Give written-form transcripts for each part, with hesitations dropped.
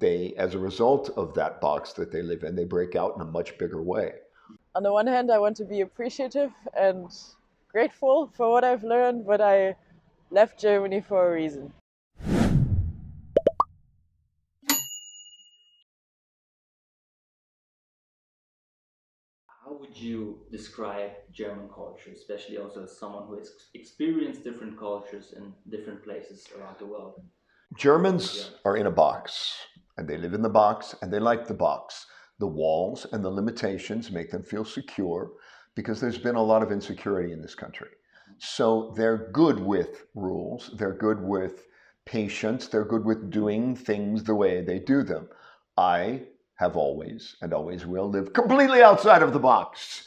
as a result of that box that they live in, they break out in a much bigger way. On the one hand, I want to be appreciative and grateful for what I've learned, but I left Germany for a reason. How would you describe German culture, especially also as someone who has experienced different cultures in different places around the world? Germans are in a box, and they live in the box, and they like the box. The walls and the limitations make them feel secure because there's been a lot of insecurity in this country. So they're good with rules, they're good with patience, they're good with doing things the way they do them. I have always, and always will, live completely outside of the box.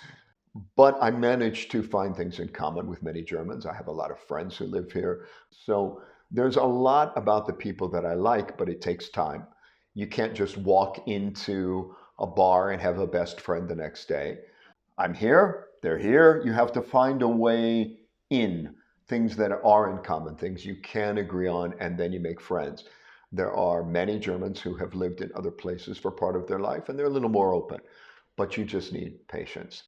But I managed to find things in common with many Germans. I have a lot of friends who live here. So there's a lot about the people that I like, but it takes time. You can't just walk into a bar and have a best friend the next day. I'm here, they're here. You have to find a way in, things that are in common, things you can agree on, and then you make friends. There are many Germans who have lived in other places for part of their life, and they're a little more open, but you just need patience.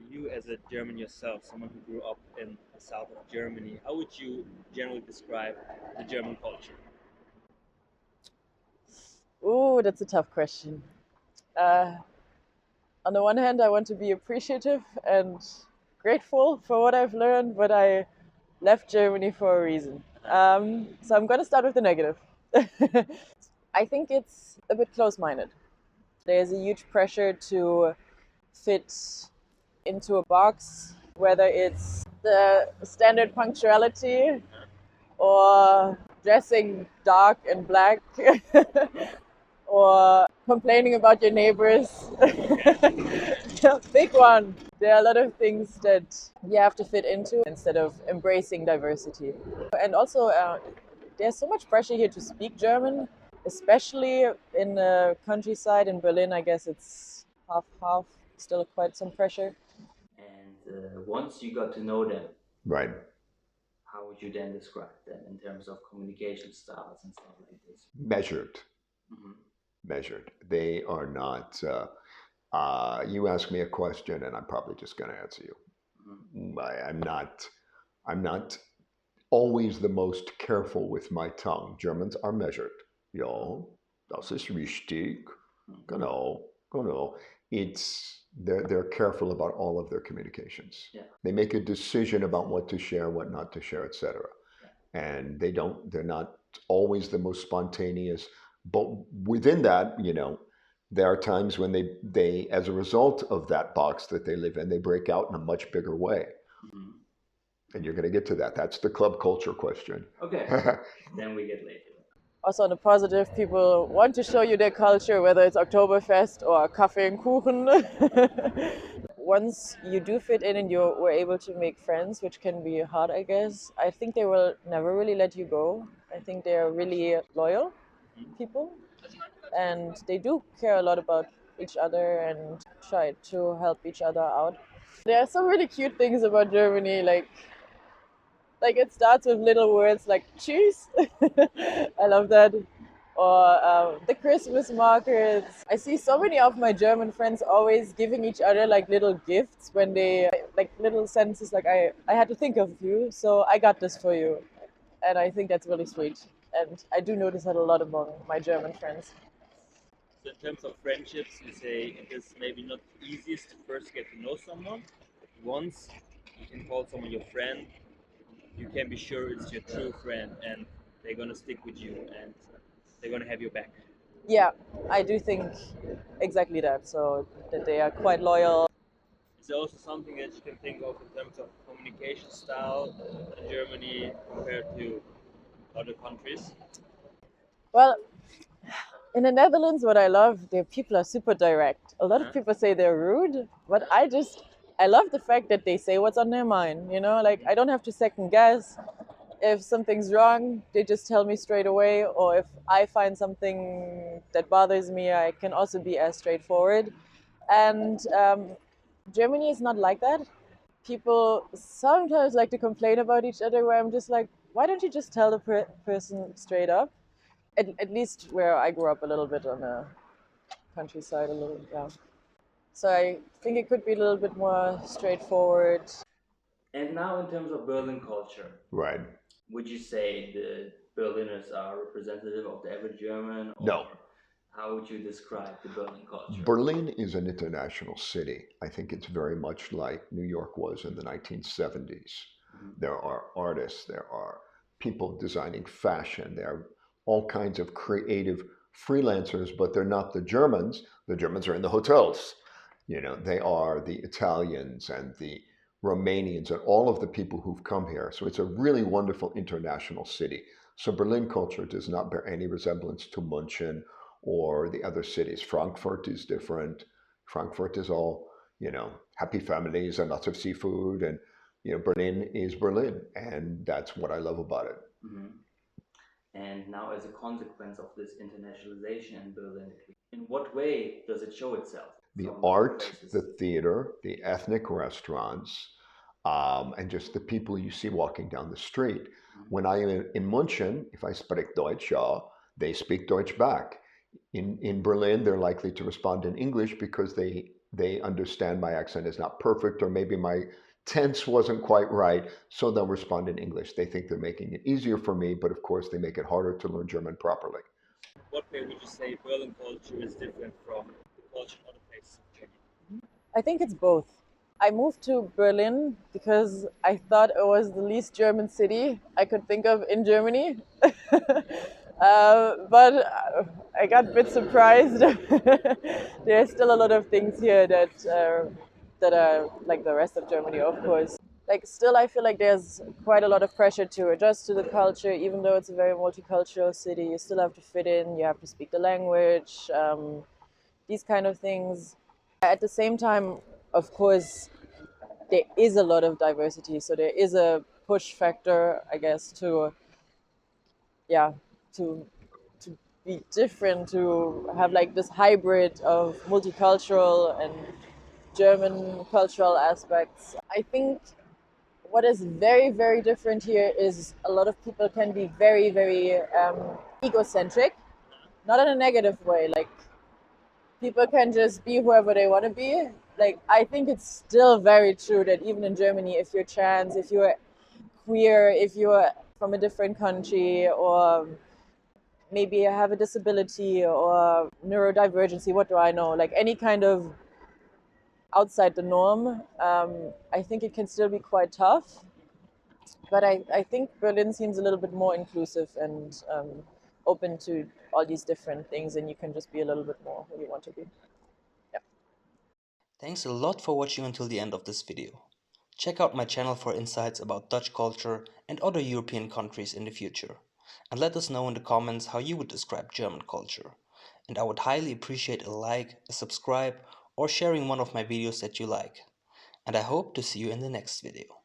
You, as a German yourself, someone who grew up in the south of Germany, how would you generally describe the German culture? Ooh, that's a tough question. Uh, on the one hand, I want to be appreciative and grateful for what I've learned, but I left Germany for a reason. So I'm going to start with the negative. I think it's a bit close-minded. There's a huge pressure to fit into a box, whether it's the standard punctuality or dressing dark and black or complaining about your neighbors. Big one. There are a lot of things that you have to fit into instead of embracing diversity. And also, there's so much pressure here to speak German, especially in the countryside. In Berlin, I guess it's half-half, still quite some pressure. And once you got to know them, Right. how would you then describe them in terms of communication styles and stuff like this? Measured. Mm-hmm. Measured. They are not. You ask me a question, and I'm probably just going to answer you. Mm-hmm. I'm not. I'm not always the most careful with my tongue. Germans are measured. Ja, das ist wichtig. Genau, genau. They're careful about all of their communications. Yeah. They make a decision about what to share, what not to share, etc. Yeah. And they're not always the most spontaneous. But within that, there are times when they as a result of that box that they live in, they break out in a much bigger way. Mm-hmm. And you're going to get to that. That's the club culture question. Okay. Then we get later. Also on the positive, people want to show you their culture, whether it's Oktoberfest or Kaffee and Kuchen. Once you do fit in and you were able to make friends, which can be hard, I guess, I think they will never really let you go. I think they are really loyal people, and they do care a lot about each other and try to help each other out. There are some really cute things about Germany, like it starts with little words like "tschüss." I love that. Or the Christmas markets. I see so many of my German friends always giving each other like little gifts when they like little sentences like I had to think of you, so I got this for you. And I think that's really sweet. And I do notice that a lot among my German friends. So in terms of friendships, you say it is maybe not easiest to first get to know someone. Once you can call someone your friend, you can be sure it's your true friend and they're gonna stick with you and they're gonna have your back. Yeah, I do think exactly that. So that they are quite loyal. Is there also something that you can think of in terms of communication style in Germany compared to other countries? Well, in the Netherlands, what I love, their people are super direct. A lot of people say they're rude, but I love the fact that they say what's on their mind. Like I don't have to second guess. If something's wrong, they just tell me straight away. Or if I find something that bothers me, I can also be as straightforward. And Germany is not like that. People sometimes like to complain about each other, where I'm just like, why don't you just tell the person straight up? At least where I grew up, a little bit on the countryside, a little, yeah. So I think it could be a little bit more straightforward. And now, in terms of Berlin culture, Right. would you say the Berliners are representative of the average German? Or No. how would you describe the Berlin culture? Berlin is an international city. I think it's very much like New York was in the 1970s. There are artists, there are people designing fashion, there are all kinds of creative freelancers, but they're not the Germans. The Germans are in the hotels. You know, they are the Italians and the Romanians and all of the people who've come here. So it's a really wonderful international city. So Berlin culture does not bear any resemblance to München or the other cities. Frankfurt is different. Frankfurt is all, you know, happy families and lots of seafood. And, you know, Berlin is Berlin. And that's what I love about it. And now, as a consequence of this internationalization in Berlin, in what way does it show itself? The art, the theater, the ethnic restaurants, and just the people you see walking down the street. When I am in München, if I speak Deutsch, ja, they speak Deutsch back. In Berlin, they're likely to respond in English because they understand my accent is not perfect, or maybe my tense wasn't quite right, so they'll respond in English. They think they're making it easier for me, but of course they make it harder to learn German properly. What way would you say Berlin culture is different from the culture in other places of Germany? I think it's both. I moved to Berlin because I thought it was the least German city I could think of in Germany. But I got a bit surprised. There's still a lot of things here that are like the rest of Germany, of course. Like, still, I feel like there's quite a lot of pressure to adjust to the culture, even though it's a very multicultural city. You still have to fit in, you have to speak the language, these kind of things. At the same time, of course, there is a lot of diversity, so there is a push factor, I guess, to to be different, to have like this hybrid of multicultural and German cultural aspects. I think what is very, very different here is a lot of people can be very, very egocentric, not in a negative way. Like, people can just be whoever they want to be. Like, I think it's still very true that even in Germany, if you're trans, if you're queer, if you're from a different country, or maybe you have a disability or neurodivergency, what do I know? Like, any kind of outside the norm, I think it can still be quite tough. But I think Berlin seems a little bit more inclusive and open to all these different things, and you can just be a little bit more who you want to be. Yeah. Thanks a lot for watching until the end of this video. Check out my channel for insights about Dutch culture and other European countries in the future. And let us know in the comments how you would describe German culture. And I would highly appreciate a like, a subscribe, or sharing one of my videos that you like. And I hope to see you in the next video.